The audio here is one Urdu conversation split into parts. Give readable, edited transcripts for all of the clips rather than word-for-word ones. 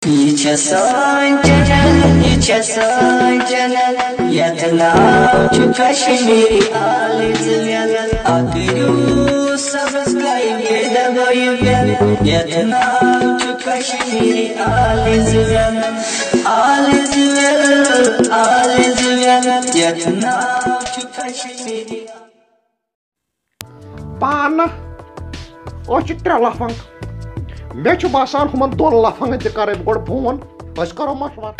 یہ چھسان جنن یہ چھسان جنن یتنام چھ کشمیری آل زمین آکریو سبز کئی بیدگوی بین یتنام چھ کشمیری آل زمین آل زمین آل زمین یتنام چھ کشمیری پانا اوچ ترے لفنگ مے چھ باسان ہمن دون لفنگن تہ کرے گۄڈٕ فون أسۍ کرو مشور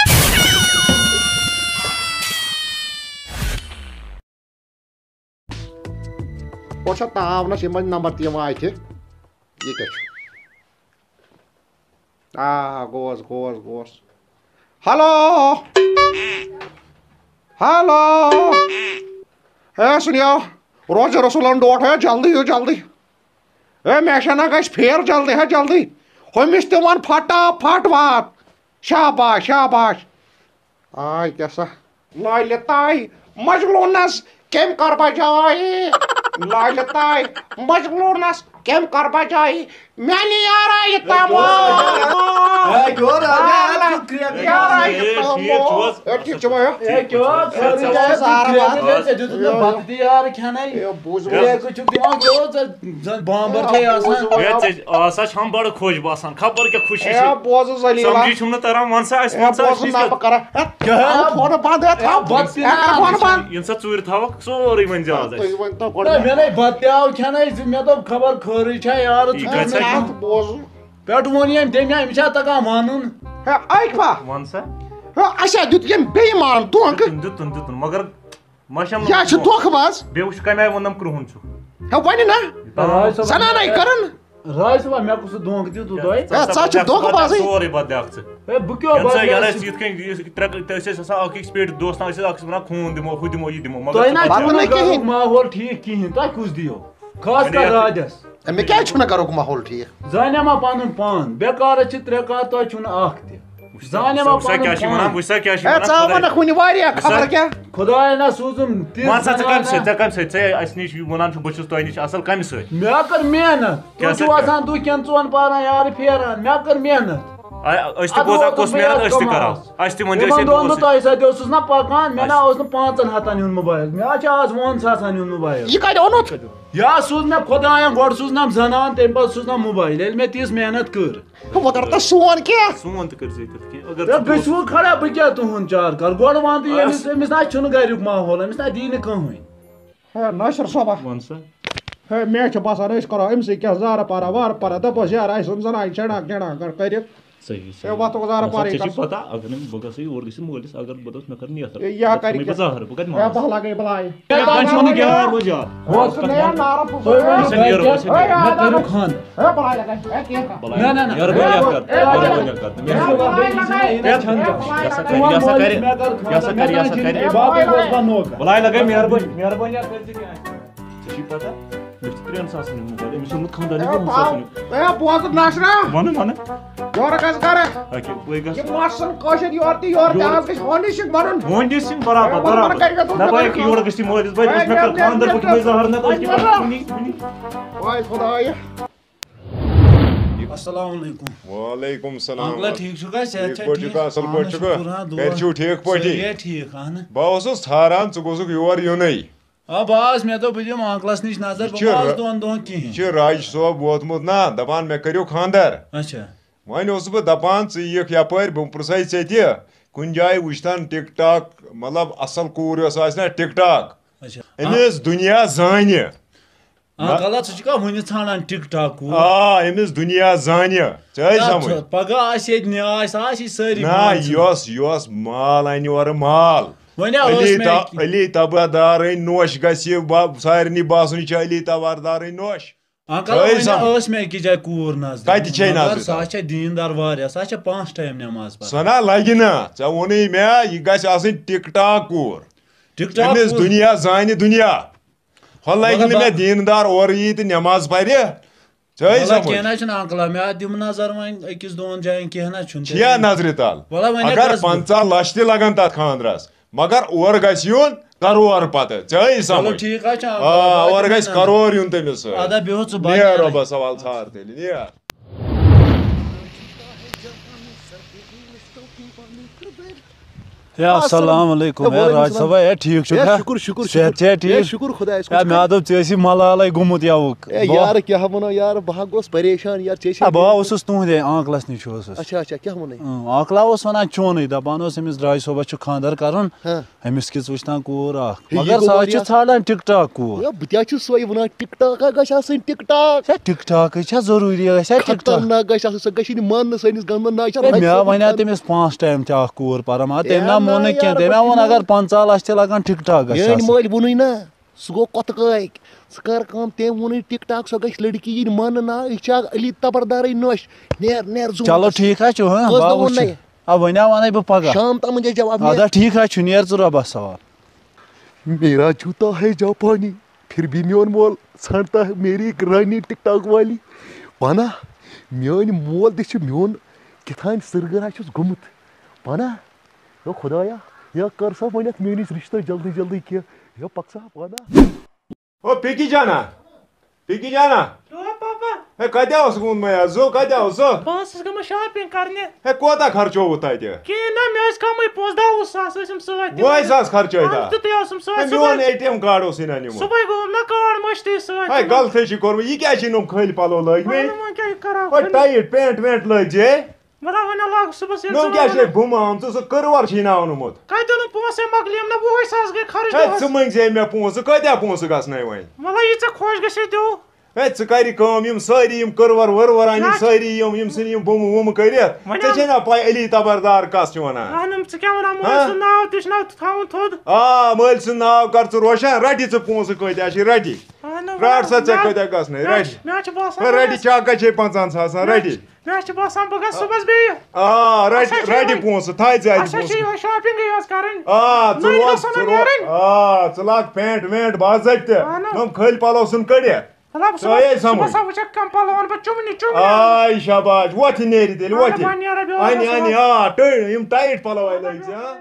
اور چھا تاونس یمن نمبر تہ یِوان اتھِ یہِ کیٛاہ چھُ گوس ہلو ہلو ہے سنیو روزِ رسولن ڈوٹھ ہے جلدی یِیِو جلدی ہے مےٚ چھےٚ نا گژھِ پھیر جلدی ہے جلدی ہُمِس تہِ وَن فٹافٹ وات شاباش شاباش آے کیٛاہ سا لالہِ تاے مجنوٗنس کٔمۍ کر بجاے لالہِ تاے مجنوٗنس کٔمۍ کر بجاے میانہِ یارا یہِ بڑ خوش باسان خبر کیا خوشی ژوٗرِ تھاوکھ سورُے ؤنۍ زِ آز خبر خٲرٕے چھا یارٕ پٮ۪ٹھ ووٚن ییٚمۍ تٔمۍ أمِس چھا تگان وَنُن وَن سا اچھا دیُت ییٚمۍ بیٚیہِ مان دھونٛکہٕ دِتُن مگر مشم یہِ چھُ دھونٛکہٕ باز بیٚیہِ وٕچھ کَمہِ آیہِ ووٚنُم کرٛہُن چھُ ہے وَنہِ نا زنانے کَرن راے صٲبا مےٚ کُس دھونٛکہٕ دیُت تۄہہِ ژٕ چھُکھ دھونٛکہٕ بازٕے سورُے بدلیٛاکھ ژٕ ہے بہٕ کیٛاہ یِتھ کٔنۍ أسۍ ٲسۍ آسان اکھ أکِس پیٹہِ دوستان أسۍ ٲسۍ اکھ أکِس وَنان خوٗن دِمو ہُہ دِمو یہِ دِمو تۄہہِ نہ چھُو نہٕ گرُک ماحول ٹھیٖک کِہیٖنۍ تۄہہِ کُس دِیو خاص کر راجس مےٚ کیٛازِ چھُنہٕ گرُک ماحول ٹھیٖک زانیا ما پنُن پان بے کارس چھِ ترٛےٚ کار تۄہہِ چھُو نہٕ اکھ تہِ زانیا ما کیٛاہ چھِ وَنان وٕچھ سا کیٛاہ چھِ ہے ژٕ وَنکھ وٕنہِ واریاہ خبر کیٛاہ خۄدایا نہ سوٗزُم مان سا ژٕ کَمہِ سۭتۍ ژےٚ اَسہِ نِش وَنان چھُ بہٕ چھُس تۄہہِ نِش اَصٕل کَمہِ سۭتۍ مےٚ کٔر محنت تُہۍ چھِو آسان دُہ کٮ۪ن ژۄن پارن یارٕ پھیران مےٚ کٔر محنت أسۍ تہِ بوزان کۄس محنت أسۍ تہِ کرو اَسہِ تہِ ؤنۍ یِمن دۄہن بہٕ تۄہہِ سۭتۍ اوسُس نا پکان مےٚ نہ اوس نہٕ 5,000 ہُنٛد موبایل مےٚ چھُ آز 10,000 ہُنٛد موبایل یہِ کتہِ اوٚنُتھ یا سوٗز مےٚ خۄداین گۄڈٕ سوٗزنم زنان تمہِ پتہٕ سوٗزنم موبایل ییٚلہِ مےٚ تیٖژ محنت کٔر وۄنۍ کر تہٕ سون کیٛاہ سون تہِ کٔرۍ زِ تِتھ ہے گٔژھِوٕ کھڑا بہٕ کیٛاہ تُہُنٛد چار کر گۄڈٕ وَن تہٕ أمِس نہ چھُنہٕ گریُک ماحول أمِس نہ دی نہٕ کٕہٕنۍ ہے ناصر صٲبا وَن سا ہے مےٚ چھُ باسان أسۍ کرو أمسٕے کیٛاہ زارٕ پارا وارٕ پارا دپوس یارٕ اَسہِ اوٚن زنانہِ چڑان چڑان کٔرِتھ صحیح وَتھو زارٕ پارٕے پتہ اگر نہٕ بہٕ گژھٕ یور گٔژھِتھ مٲلِس اگر بہٕ دَپس مےٚ کر نیتر یا کرِ بہٕ ظاہر بہٕ کتہِ ہے مانہٕ بہٕ لگے بلاے بلاے لگے مہربٲنی کٔرۍ زِ کینٛہہ ژےٚ چھُے پتہ مےٚ چھُ 3,000 ہُنٛد موبایل أمِس اوٚنمُت خانٛدارنہِ 2,000 ہے بوز ناشرا وَنہٕ یورٕ گژھِ گرٕ بٔے گژھٕ یہِ ماسن کٲشِر یورٕ تہِ یورٕ تہِ آز گژھِ ہونی سۭتۍ بَنُن وۄنۍ سِنٛگ برابر دَپان یورٕ گٔژھۍ مٲلِس بٔے مےٚ کر خانٛدر بہٕ دِمے ظاہر واے خۄدایا السلام علیکم وعلیکم السلام انکل ٹھیک چھُکھا صحت چھا ٹھیٖک پٲٹھۍ اصٕل پٲٹھۍ چھُکھا گرِ چھِو ٹھیٖک پٲٹھی ٹھیٖک اہن بہٕ اوسُس ژھاران ژٕ گوٚژھُکھ یور یُنٕے آ بہٕ مےٚ دوٚپ بہٕ دِمہٕ انکلس نِش نظر بہٕ ما آسہٕ 2 دۄہن یہِ کِہیٖنۍ چھُ راج صٲب ووتمُت نا دپان مےٚ کٔرِو خانٛدر اچھا وۄنۍ اوسُس بہٕ دپان ژٕ یِکھ یپٲرۍ بہٕ پرٛژھے ژےٚ تہِ کُنہِ جایہِ وٕچھتن ٹِک ٹاک مطلب اصل کوٗر یۄس آسہِ نا ٹِک ٹاک أمِس دُنیا زانہِ غلط ژٕ چھُکھا وُنہِ ژھانڈان ٹِک ٹاک کوٗر أمِس دُنیا زانہِ ژٕ ٲسۍ سمجھ پگہہ آسہِ ییٚتہِ نِیاس آسہِ سٲری نہ یۄس مال انہِ اورٕ مال علی تبادارٕنۍ نوش گژھِ سارنٕے باسُن یہِ چھِ علی تبادارٕنۍ نوش ٲس مےٚ أکِس جایہِ کوٗر نظر کتہِ چھے نظر سۄ چھےٚ دیٖندار واریاہ سۄ چھےٚ 5 ٹایم نٮ۪ماز پران سۄ نا لگہِ نہٕ ژےٚ ووٚنُے مےٚ یہِ گژھِ آسٕنۍ ٹِک ٹاک کوٗر ٹِک ٹاک أمِس دُنیا زانہِ دُنیا ہۄ لگہِ نہٕ مےٚ دیٖندار اورٕ یی تہٕ نٮ۪ماز پرِ کینٛہہ نہ چھُنہٕ انکلا مےٚ دِمہٕ نظر وۄنۍ أکِس 2 جاین کینٛہہ نہ چھُنہٕ چھےٚ نظرِ تل اگر 50 لچھ تہِ لگن تتھ خانٛدرس مگر اورٕ گژھِ یُن کرور پتہٕ ژےٚ ٲسۍ سمجھ ٹھیٖک حظ چھُ اورٕ گژھِ کرور یُن تٔمِس ادا بیٚہو ژٕ نیر رۄبس حوال ژھار تیٚلہِ نیر السلام علیکم راج صٲب ہے ٹھیک چھُکھ شکر شکر صحت چھا ٹھیک شکر خدایس ہے مےٚ دوٚپ ژٕ ٲسی ملالے گوٚمُت یَوُک یار کیٛاہ وَنو یار بہٕ گوس پریشان یار بہٕ اوسُس تُہنٛدے آنکلس نِش اوسُس اچھا اچھا کیٛاہ ووٚنُے آنکلا اوس وَنان چونٕے دَپان اوس أمِس راج صٲبس چھُ خانٛدر کَرُن أمِس کِژھ وٕچھتان کوٗر اکھ مگر سۄ حظ چھِ ژھانڈان ٹِک ٹاک کوٗر بہٕ تہِ حظ چھُس سۄے وَنان ٹِک ٹاک گژھِ آسٕنۍ ٹِک ٹاک ٹِک ٹاکٕے چھا ضروٗری گژھِ ٹِک ٹاک خطرناک گژھِ آسٕنۍ سۄ گژھِ نہٕ ماننہٕ سٲنِس گامس مےٚ وَنیٛاو تٔمِس 5 ٹایم تہِ اکھ کوٗر پَران مگر تٔمۍ نا مون نہٕ کینٛہہ تٔمۍ ووٚن اگر 50 لچھ تہِ لگان ٹِک ٹاک گژھِ میٲنۍ مٲلۍ ووٚنُے نا سُہ گوٚو کۄتہٕ کٲکۍ ژٕ کر کٲم تٔمۍ ووٚنُے ٹِک ٹاک سۄ گژھِ لڑکی یِنۍ ماننہٕ نا یہِ چھِ اکھ علی تبردارٕے نوٚش نیر چلو ٹھیٖک حظ چھُ وَنیٛاو وَنے بہٕ پگاہ شام تام دِ جواب اَدٕ ٹھیٖک حظ چھُ نیر ژٕ رۄبس سوال میرا جوتا ہے جاپانی پھر بھی میون مول ژھانڈتا ہے میری رانی ٹک ٹاک والی پانا میٲنۍ مول تہِ چھُ میون کِتھانۍ سرگرا چھُس گوٚمُت پانا ہے خۄدایا یا کر سا وۄنۍ اتھ میٲنِس رِشتس جلدی جلدی کینٛہہ یا پک سا پانا او پِکی جانا ہے کتہِ اوس گوٚمُت مےٚ زو کتہِ اوس بہٕ ٲسٕس گٔمٕژ شاپِنگ کرنہِ ہے کوتاہ خرچووُ تتہِ کِہیٖنۍ نہ مےٚ ٲسۍ کمٕے پونٛسہٕ 10,000 ٲسِم سۭتۍ 20,000 خرچٲے تِتُے اوسُم سۭتۍ میون ATM کارڈ اوسُے نہ نِمُت صُبحٲے گوٚوُم نہ کارڈ مٔشتٕے سۭتۍ ہے غلطی چھِ کوٚرمُت یہِ کیٛازِ چھِ یِم کھٔلۍ پَلو لٲگۍمٕتۍ وۄنۍ کیٛاہ کرو ہے ٹایِٹ پینٹ وینٹ لٲگزے مطلب وۄنۍ لاگہٕ صُبحس نوٚم کیٛاہ چھے بُمہٕ آمژٕ سُہ کٔروَر چھُے نہ اوٚنمُت کتہِ اوٚنُم پونٛسے مۄکلیم نہ 20,000 گٔے خرٕچ ہے ژٕ مٔنٛگزے مےٚ پونٛسہٕ کۭتیاہ پونٛسہٕ گژھنَے وۄنۍ مطلب یہِ ژےٚ خۄش گژھِ دِیِو ہے ژٕ کَرِ کٲم یِم سٲری یِم کٔروَر ؤروَر اَنہِ سٲری یِم ژھٕنہِ یِم بُمہٕ وُمہٕ کٔرِتھ ژےٚ چھے نہ پاے علی تبردار کَس چھِ وَنان اہنُم ژٕ کیٛاہ وَنان مٲلۍ سُنٛد ناو تہِ چھُ نہ تھاوُن تھوٚد آ مٲلۍ سُنٛد ناو کر ژٕ روشن رَٹہِ ژٕ پونٛسہٕ کۭتیاہ چھِ رَٹہِ پرٛاٹھ سا ژےٚ کۭتیاہ گژھنَے رَٹہِ مےٚ چھُ باسان رَٹہِ چاکا چھے 50,000 رَٹہِ مےٚ چھُ باسان بہٕ گژھٕ صُبحس بیٚیہِ آ رَٹہِ پونٛسہٕ تھاے ژٕ اَتہِ اَسہِ چھِ یِہوے شاپِنٛگٕے یٲژ کَرٕنۍ آ ژٕ لاگ پینٹ وینٹ باضٲبطہٕ یِم کھٔلۍ پَلو ژھٕن کٔڑِتھ صُبحس وٕچھکھ کَم پَلو اَنہٕ بہٕ چُمنہِ آے شاباش وۄتھِ نیرِ تیٚلہِ وۄتھِ اَنہِ آ یِم ٹایِٹ پَلو آے لٲگۍ ژٕ ہا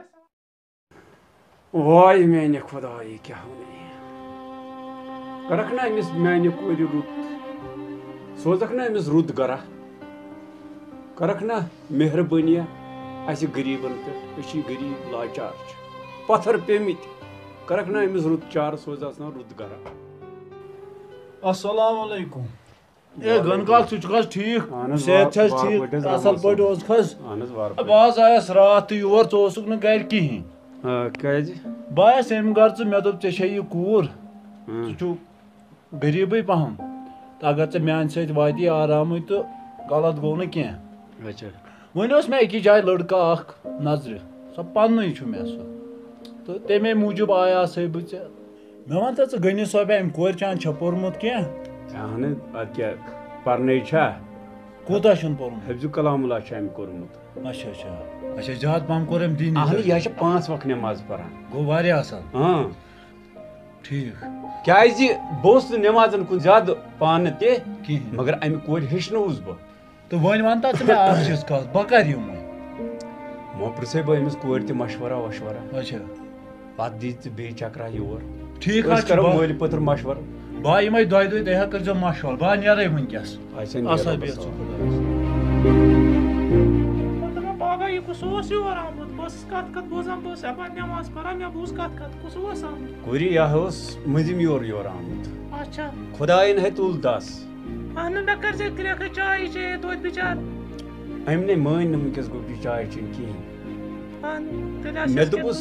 واے میانہِ خۄداے کیٛاہ وَنے کَرکھ نا أمِس میانہِ کورِ رُت سوزکھ نا أمِس رُت گرا کَرکھ نا مہربٲنیہ اَسہِ غریٖبن پٮ۪ٹھ أسۍ چھِ غریٖب لاچار چھِ پَتھر پیٚمٕتۍ کَرکھ نا أمِس رُت چارٕ سوزہس نا رُت گرا السلام علیکم اے گنکال ژٕ چھُکھ حظ ٹھیٖک صحت چھِ حظ ٹھیٖک اصل پٲٹھۍ اوسُکھ حظ بہٕ حظ آیس راتھ تہِ یور ژٕ اوسُکھ نہٕ گرِ کِہیٖنۍ کیٛازِ بہٕ آیس أمۍ گرٕ مےٚ دوٚپ ژےٚ چھے یہِ کوٗر ژٕ چھُکھ غریٖبٕے پہم تہٕ اگر ژےٚ میانہِ سۭتۍ واتی آرامٕے تہٕ غلط گوٚو نہٕ کینٛہہ اچھا وۄنۍ اوس مےٚ أکِس جایہِ لٔڑکہٕ اکھ نظرِ سۄ پننُے چھُ مےٚ سُہ تہٕ تمے موٗجوٗب آیاسَے بہٕ ژےٚ مےٚ وَن تہٕ ژٕ گٔنِس صٲبیا اَمہِ کورِ چانہِ چھا پوٚرمُت کینٛہہ اہن اَدٕ کیٛاہ پَرنَے چھا کوٗتاہ چھُنہٕ پوٚرمُت حفظُ کلام اللہ چھُ أمۍ کوٚرمُت اچھا اچھا اچھا زیادٕ پَہم کوٚر أمۍ دیٖنی اہن یہِ حظ چھِ 5 وقت نٮ۪ماز پَران گوٚو واریاہ اَصٕل ٹھیٖک کیٛازِ بہٕ اوسُس نہٕ نٮ۪مازن کُن زیادٕ پانہٕ تہِ کِہیٖنۍ مگر اَمہِ کورِ ہیٚچھنووُس بہٕ تہٕ وۄنۍ وَن تہٕ ژٕ مےٚ اکھ چیٖز کَتھ بہٕ کَر یِم وۄنۍ وۄنۍ پرٛژھے بہٕ أمِس کورِ تہِ مشورا وشورا اچھا پتہٕ دی ژٕ بیٚیہِ چکرا یور ٹھیٖک حظ أسۍ کرو مٲلۍ پٔتٕر مشورٕ بہٕ یِمے دۄیہِ دۄہہِ تُہۍ حظ کٔرۍزیو مشورٕ بہٕ نیرے وٕنکٮ۪س اَسا بیٚہہ ژٕ پگاہ یہِ کُس اوس یور آمُت بہٕ ٲسٕس کتھ کتھ بوزان بہٕ ٲسٕس یپٲرۍ نٮ۪ماز پران مےٚ بوٗز کتھ کتھ کُس اوس آمُت کورِ یہِ اوس مٔنٛزِم یور آمُت اچھا خۄداین ہے تُل دس اہن مےٚ کٔرزے کرٛیکھٕ چاے چے توتہِ بِچار أمۍ نے مٲنۍ نہٕ وٕنکٮ۪س گوٚو یہِ چاے چیٚنۍ کِہیٖنۍ مےٚ دوٚپُس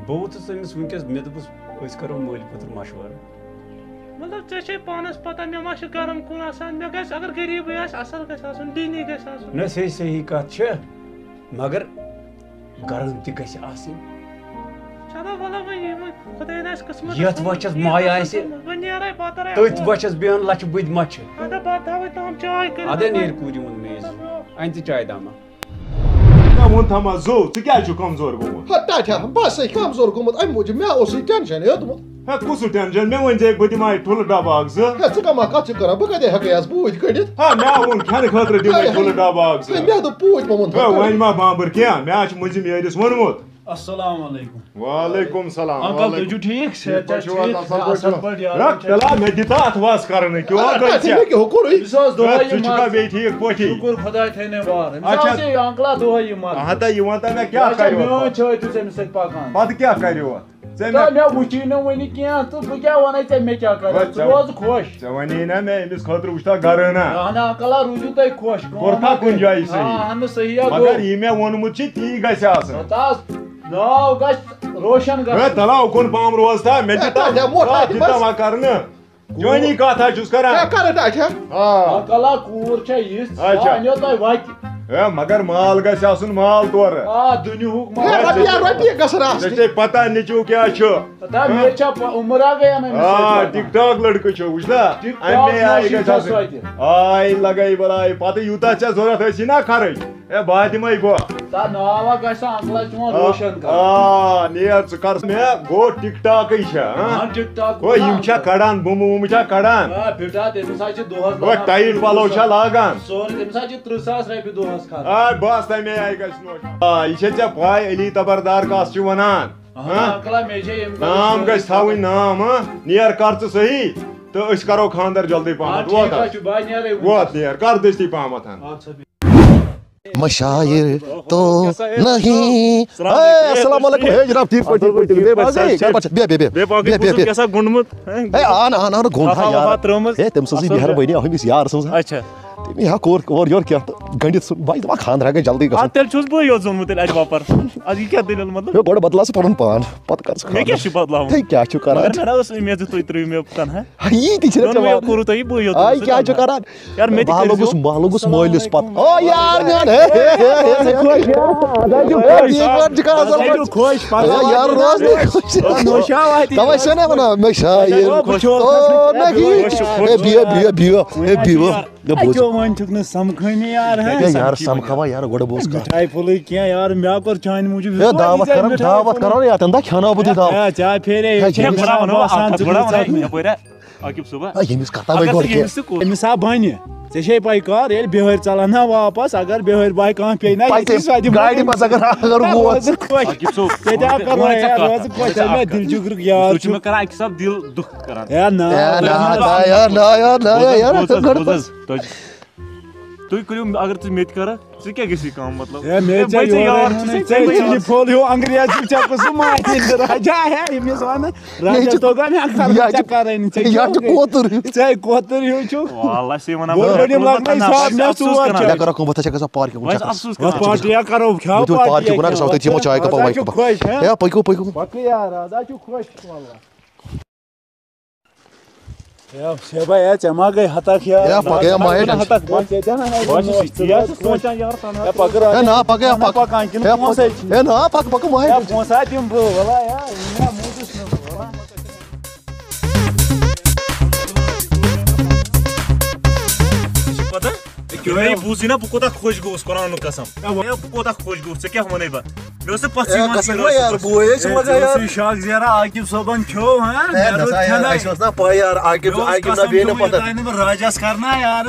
بہٕ ووتُس أمِس وٕنکٮ۪س مےٚ دوٚپُس أسۍ کرو مٲلۍ پٔتٕر مشورٕ مطلب ژےٚ چھے پانس پتہ مےٚ ما چھُ گرم کُن آسان مےٚ گژھِ اگر غریٖبٕے آسہِ اصل گژھِ آسُن دیٖنی گژھِ آسُن نہ صحیح کتھ چھِ مگر گرم تہِ گژھِ آسٕنۍ چلو وَلو وۄنۍ خۄداین آسہِ قٕسمت یتھ وچھس ماے آسہِ وۄنۍ نیرے بتہٕ تٔتھۍ وچھس بیٚہن لچھِ بٔدۍ مچھِ اَدٕ بتہٕ تھاوے تام چاے کٔرِتھ اَدے نیرِ کوٗرِ ہُنٛد میز اَنہِ ژٕ چاے داما مےٚ ووٚن تھاما زو ژٕ کیٛازِ چھُکھ کمزور گوٚمُت بَسے کمزور گوٚمُت اَمہِ موٗجوٗب مےٚ اوسُے ٹٮ۪نشن ہیوٚتمُت ہے کُس ٹٮ۪نشن مےٚ ؤنزے بہٕ دِمہٕ ٹھُلہٕ ڈبہٕ اکھ زٕ ہے ژٕ کَمہ کَتھ چھُکھ کران بہٕ کَتہِ ہٮ۪کے حظ پوٗتۍ کٔڑِتھ ہے مےٚ ووٚن کھٮ۪نہٕ خٲطرٕ دِمے ٹھُلہٕ ڈبہٕ اکھ زٕ مےٚ دوٚپ پوٗتۍ مہ ووٚن وۄنۍ ما بامبر کینٛہہ مےٚ حظ چھُ مٔنٛزِم یٲرِس ووٚنمُت السلام علیکم وعلیکم سلام انکل تُہۍ چھِو ٹھیٖک صحت چھا ٹھیٖک اصل پٲٹھۍ یار رکھ تلا مےٚ دِتا اتھواس کرنہٕ کیٛاہ گٔے ژےٚ أمِس اوس دۄہے ژٕ یہِ چھُکھا بیٚیہِ ٹھیٖک پٲٹھی شُکُر خۄداے تھٲینَے وار أمِس اچھا اوس یہِ انکلا دۄہے یہِ مر ہتا یہِ وَن تہٕ مےٚ کیٛاہ اچھا کَریو میٲنۍ چھٲتۍ چھُس أمِس سۭتۍ پکان پتہٕ کیٛاہ کَریو اَتھ ژےٚ تہٕ مےٚ وٕچھی نہٕ وٕنہِ کینٛہہ تہٕ بہٕ کیٛاہ وَنَے ژےٚ مےٚ کیٛاہ کَرِ ژٕ روز خۄش ژےٚ وَنے نا مےٚ أمِس خٲطرٕ وٕچھتا گرٕ نا اہن انکلا روٗزِو تُہۍ خۄش کوٚرتھا کُنہِ جایہِ صحیح اہن صحیح ہا مگر گوٚو یہِ مےٚ ووٚنمُت چھُ تی گژھِ آسُن تاس ناو گژھِ روشن ہے گژھُن تلا اُکُن پہم روز تھا مےٚ دِتا وۄنۍ کرنہٕ جٲنی کتھ حظ چھُس کران انکلا کوٗر چھےٚ یِژھ سۄ اچھا. اَنیو تۄہہِ وَتہِ ہے مگر مال گژھِ آسُن مال تورٕ آ دُنیہُک ژےٚ چھے پتہ نیٚچوٗ کیٛاہ چھُ مےٚ چھا عمرا گٔیَن آ ٹِک ٹاک لڑکہٕ چھُ وٕچھنا اَمے آیہِ گژھِ آسُن آے لگٲے بلاے پتہٕ یوٗتاہ ژےٚ ضوٚرتھ ٲسی نا خرٕچ ہے بہٕ دِمے بہٕ ناوا گژھِ انکلا چون روشن کر آ نیر ژٕ کر مےٚ گوٚو ٹِک ٹاکٕے چھےٚ ٹِک ٹاک گوٚو یِم چھا کڑان بُمہٕ وُمہٕ چھا کڑان بِٹا تٔمِس حظ چھِ دۄہس گوٚو ٹایِٹ پلو چھا لاگان سورُے تٔمِس حظ چھِ 30,000 رۄپیہِ دۄہس کھسان آ بس تمے آیہِ گژھِ نوش آ یہِ چھے ژےٚ پاے علی تبردار کس چھُ ونان انکلا مےٚ چھِ ییٚمہِ نام گژھِ تھاوٕنۍ نام نیر کر ژٕ صحیح تہٕ أسۍ کرو خاندر جلدی پہمتھ ووت ووت نیر کر دٔستی پہمتھ مشاعر تو نہیں السلام علیکم ہے جناب ٹھیک تم سٕنٛزٕے مہربٲنی أمِس یار سٕنٛز تٔمی ہا کوٚر اورٕ یورٕ کینٛہہ تہٕ گٔنڈِتھ سُہ بہٕ دَپان خانٛدر ہٮ۪کہِ جلدی گژھُن تیٚلہِ چھُس بٕے یوت زونمُت تیٚلہِ اَجہِ باپار اَدٕ یہِ کیٛاہ دٔلیٖل مطلب ہے گۄڈٕ بدلاو ژٕ پنُن پان پتہٕ کر ژٕ مےٚ کیٛاہ چھُ بدلاوُن ہے کیٛاہ چھُ کران مےٚ نہ ٲس اُمید زِ تُہۍ ترٛٲیِو مےٚ تنہا یی تہِ چھِنہٕ ژےٚ کوٚروٕ تۄہہِ بٕے یوت آے کیٛاہ چھُ کران یار مےٚ تہِ بہٕ کٔرۍزیو لوٚگُس مٲلِس پتہٕ او یار میون یار روز تَوے چھِ نا وَنان مےٚ شاعر تو نہیں بِہِو وۄنۍ چھُکھ نہٕ سمکھٲنی یار یار سمکھاوا یار گۄڈٕ بوز کتھ مِٹھایہِ پھوٚلٕے کینٛہہ یار مےٚ کوٚر چانہِ موٗجوٗب ہے دعوت کرو نا تَمہِ دۄہ کھٮ۪ناو بہٕ تہِ دعوت چاے پھیرے عاقب صٲبا ییٚمِس کتھا وۄنۍ گۄڈٕ أمِس ہا بنہِ ژےٚ چھے پاے کر ییٚلہِ بِہٲرۍ ژلان نا واپس اگر بِہٲرۍ باے کانٛہہ پیٚیہِ نا گاڑِ منٛز اگر ووت مےٚ دِل جُگرُک یار تُہۍ چھِو مےٚ کران اَکہِ حساب دِل دُکھ کران تُہۍ کٔرِو اگر ژٕ مےٚ تہِ کرکھ ژٕ کیٛاہ گژھی کٲم مطلب پھول ہیوٗ انگریز ژےٚ سُہ ماجہِ راجا ہے ییٚمِس وَنہٕ راجا توگا مےٚ کرٕنۍ ژےٚ کوتُر ہیوٗ چھُکھ پارٹیا کرو شیبا ژےٚ ما گٔے ہتک پونٛسہٕ دِمہٕ بہٕ بوٗزٕے نا بہٕ کوٗتاہ خۄش گوٚوُس قۄرانُک قسم بہٕ کوٗتاہ خۄش گوٚوُس ژےٚ کیٛاہ وَنَے بہٕ مےٚ اوس نہٕ پَتہٕ شاک زیرا عاقب صٲبن کھیو بہٕ راجس کرنا یار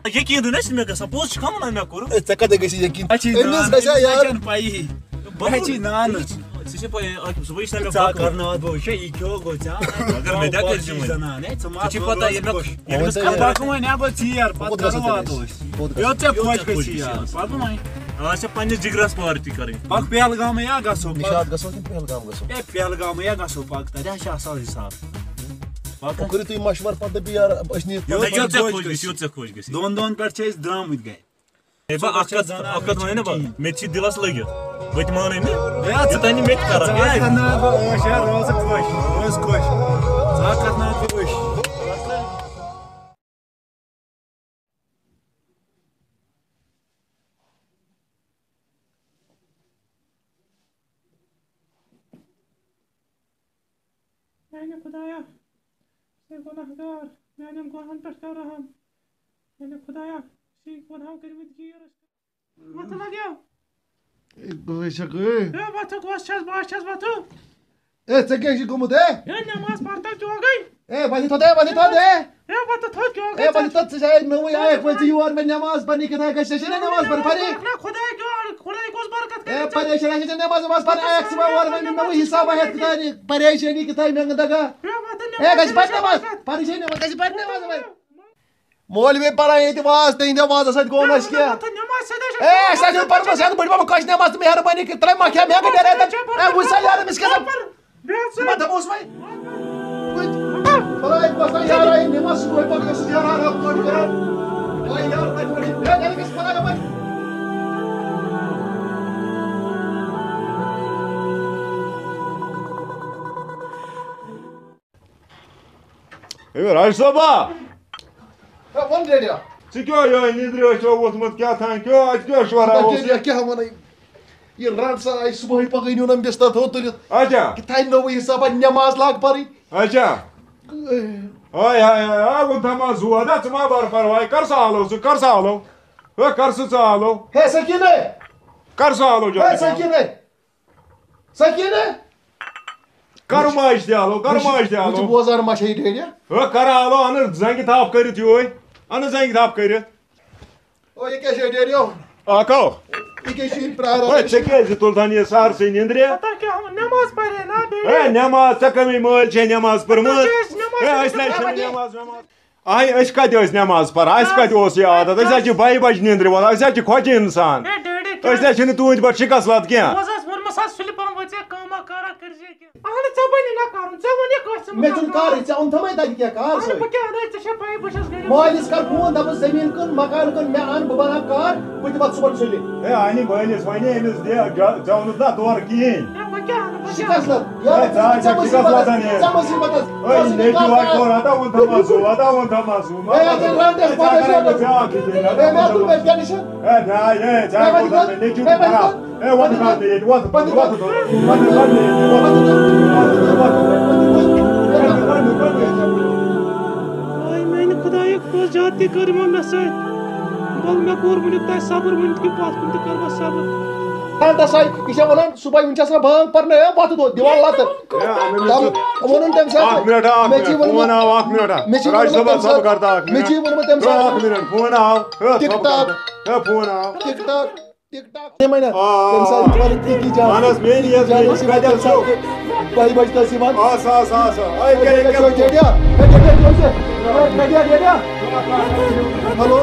یقیٖن نہ چھُ مےٚ گژھان پوٚز چھُ کھَمن مےٚ کوٚرُکھ ژےٚ کتہِ گژھی یقیٖن پایی بہٕ چھِ نانہٕ ژےٚ چھےٚ پَیی عاقب صٲبا یہِ چھُنہ مےٚ ژٕ کرناوتھ بہٕ وٕچھے یہِ کھیو گوٚو ژےٚ پنٛنِس جِگرس پارٹی کَرٕنۍ پکھ پہلگامے یا گژھو پہلگامے یا گژھو پکھ تتہِ حظ چھُ اصل حساب کٔرِو تُہۍ مشور پتہٕ بیٚیہِ یوٚت ژےٚ خۄش گژھِ دۄن دۄہن پٮ۪ٹھ چھِ أسۍ درٛامٕتۍ گرِ اکھ کتھ ونے نا بہٕ مےٚ تہِ چھِ دِلس لٔگِتھ بہٕ تہِ مانَے نہٕ یوٚتانۍ نہٕ مےٚ تہِ کران میانہِ خۄدایا ژے گۄناہگار میانٮ۪ن گۄنہن پٮ۪ٹھ کر رحم میانہِ خۄدایا ژے گۄناہ کٔرمٕتۍ گیٖرس متھٕ لگیو Batu goshchas batu. ژےٚ کیٛاہ چھُے گوٚمُت Namaz parta kyo gayi. وۄنۍ تھوٚد Batu thod kyo ژٕ چھے نوٚوُے آیَکھ وۄنۍ ژٕ یور مےٚ نٮ۪ماز پَرنہِ کِتھَے کٔنۍ ژےٚ چھے نا نٮ۪ماز پَرٕنۍ پَرے Khuday gos barkat پریشٲنی چھِ نٮ۪ماز وٮ۪ماز پَرٕنۍ آیَکھ ژٕ وۄنۍ وۄنۍ نوٚوُے حِساب آیَکھ کِتھَے پریشٲنی کِتھَے مےٚ دَگا گژھِ پَرِ نٮ۪ماز پریشٲنی نٮ۪ماز گژھِ پَرِ نٮ۪ماز وۄنۍ مولوی پَران ییٚتہِ واز تِہنٛدِ وازٕ سۭتۍ گوٚو نہٕ اَسہِ کینٛہہ اَسہِ ہا چھُنہٕ پٔرمٕژ یَتھ بٔڑۍ بَب کٲنٛسہِ نٮ۪ماز تہٕ مہربٲنی کٔرِتھ ترٛٲے مَکھیا مےٚ گٔے ڈَرے وٕچھ سا یارٕ أمِس کیٛاہ بہٕ دَپوس وۄنۍ خۄداے پَتہٕ یارا یہِ نٮ۪ماز صُبحٲے پَتہٕ اوسُس یارا رَب پٲٹھۍ کران یارٕ تَتہِ پٮ۪ٹھ گژھِ خۄداے وۄنۍ راج صٲبا وَن ریڈیا ژٕ کیٛاہ یِہوٚے نِندرِ ٲسۍوا ووٚتھمُت کیٛاہ تام کیٛاہ اَتہِ کیٛاہ شورا اوس کیٛاہ وَنَے یہِ رَٹ سا آیہِ صُبحٲے پَگہٕے نیوٗ نہٕ بِستر تھوٚد تُلِتھ اچھا کِتھَے نوٚوُے حِسابا نٮ۪ماز لاگ پَرٕنۍ اچھا ہاے ہاے ہاے وۄنۍ تھاوما زُو اَدا ژٕ ما بَر پَرواے کر سا حالو ژٕ کر سا حالو کر ژٕ حالو ہے سکیٖنَے کر سا حالو ہے سکیٖنَے کر ماجہِ تہِ حالو کر ماجہِ تہِ وٕچھ حالو بوزان ما چھے یہِ ڈیڈیا کر حالو اَنہٕ زنٛگہِ تھپھ کٔرِتھ یِہوٚے اَنہٕ زنٛگہِ تھپھ کٔرِتھ او یہِ کیٛاہ چھے ڈیڈیو اکھو یہِ کیٛاہ چھُ یہِ پرٛاران ژےٚ کیٛازِ تُلتھن یہِ سہرسٕے نِندرِ namaz pare na ہے نٮ۪ماز ژےٚ کَمٕے مٲلۍ چھے نٮ۪ماز پٔرمٕژ ہے أسۍ نَے چھِنہٕ نٮ۪ماز وٮ۪ماز آے أسۍ کَتہِ ٲسۍ نٮ۪ماز پَران اَسہِ کَتہِ اوس یہِ عادت أسۍ حظ چھِ بَہہِ بَجہِ نِندرِ واتان أسۍ حظ چھِ کھۄجہِ اِنسان أسۍ نَے چھِنہٕ تُہٕنٛدۍ پٲٹھۍ شِکَس لَد کینٛہہ مےٚ چھُنہٕ کارٕے ژےٚ اوٚن تھَمے تَتہِ کیٛاہ کار سۭتۍ مٲلِس کر فون دَپُس زٔمیٖن کٕن مکان کٕن مےٚ اَن بہٕ بَناو کار بہٕ دِمہٕ اَتھ صُبحن سُلہِ ہے اَنہِ مٲلِس وَنے أمِس دِ ژےٚ اوٚنُتھ نا تورٕ کِہیٖنۍ شِکَس لَد نیٚچوٗ واتہِ تورٕ اَدا ووٚن تھاوما زُو اَدا ووٚن تھاوما زُو بیٛاکھ نیٚچوٗ خراب ہے وۄتھ کھَس نہٕ ییٚتہِ وۄتھ میانہِ خۄدایُک پوٚز زیادٕ تہِ کٔر یِمو مےٚ سۭتۍ بَل مےٚ کوٚر وٕنیُک تانۍ صبر وٕنیُک کہِ پَتھ کُن تہِ کَرٕ بہٕ صبر ہسا یہِ چھےٚ وَنان صُبحٲے وٕنہِ چھِ آسان بانٛگ پَرنٲے وَتھ دۄہ دِوان لَتہٕ ووٚنُن تَمہِ ساتہٕ مےٚ چھُے ووٚنمُت تَمہِ ساتہٕ tick talk tick talk tick talk تَمہِ ساتہٕ بَہہِ بَجہِ تہِ ٲسۍ یِوان ہیلو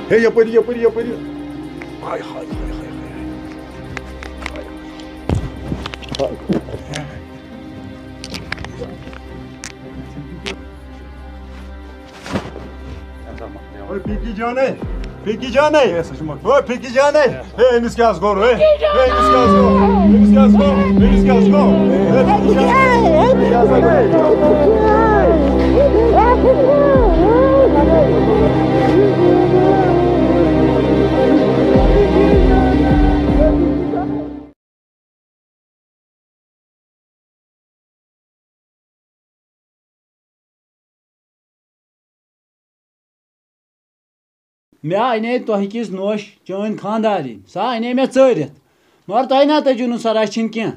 ہے یپٲری یپٲری یپٲری ہاے ہاے پِکی جانے پِکی جانے پِکی جانے ہے أمِس کیٛاہ حظ کوٚر ہے أمِس کیٛاہ حظ گوٚو أمِس کیٛاہ حظ گوٚو أمِس کیٛاہ حظ گوٚو مےٚ اَنے تۄہہِ کِژھ نوٚش چٲنۍ خانٛدارِنۍ سۄ اَنے مےٚ ژٲرِتھ مگر تۄہہِ نہ تٔجِو نہٕ سۄ رَچھِنۍ کینٛہہ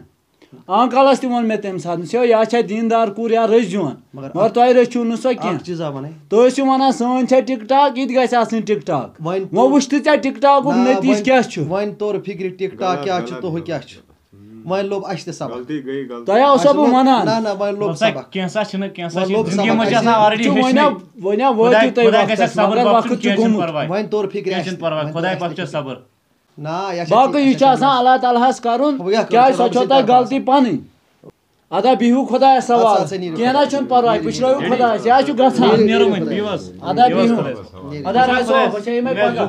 انکلَس تہِ ووٚن مےٚ تَمہِ ساتہٕ سیو یا چھےٚ دیٖندار کوٗر یا رٔچھۍزِہون مگر تۄہہِ رٔچھِو نہٕ سۄ کینٛہہ تُہۍ ٲسِو وَنان سٲنۍ چھےٚ ٹِک ٹاک یہِ تہِ گژھِ آسٕنۍ ٹِک ٹاک وۄنۍ وٕچھ تہٕ ژےٚ ٹِک ٹاکُک نٔتیٖجہٕ کیٛاہ چھُ وۄنۍ توٚر فِکرِ ٹِک ٹاک کیٛاہ چھُ تہٕ ہُہ کیٛاہ چھُ وۄنۍ لوٚب اَسہِ تہِ سبق تۄہہِ اوسو بہٕ وَنان نہ نہ وۄنۍ لوٚب سبق وۄنۍ وٲتِو تُہۍ وقتس مگر وقت چھُ گوٚمُت وۄنۍ توٚر فِکرِ نہ باقٕے یہِ چھُ آسان اللہ تعالیٰ ہس کَرُن کیٛازِ سۄ چھو تۄہہِ غلطی پنٕنۍ ادا بِہِو خۄدایس سوال کینٛہہ نہ چھُنہٕ پرواے پُشرٲیِو خۄدایس یہِ حظ چھُ گژھان ادا بِہِو ادا رٲسِو بہٕ چھِ یِمے پگاہ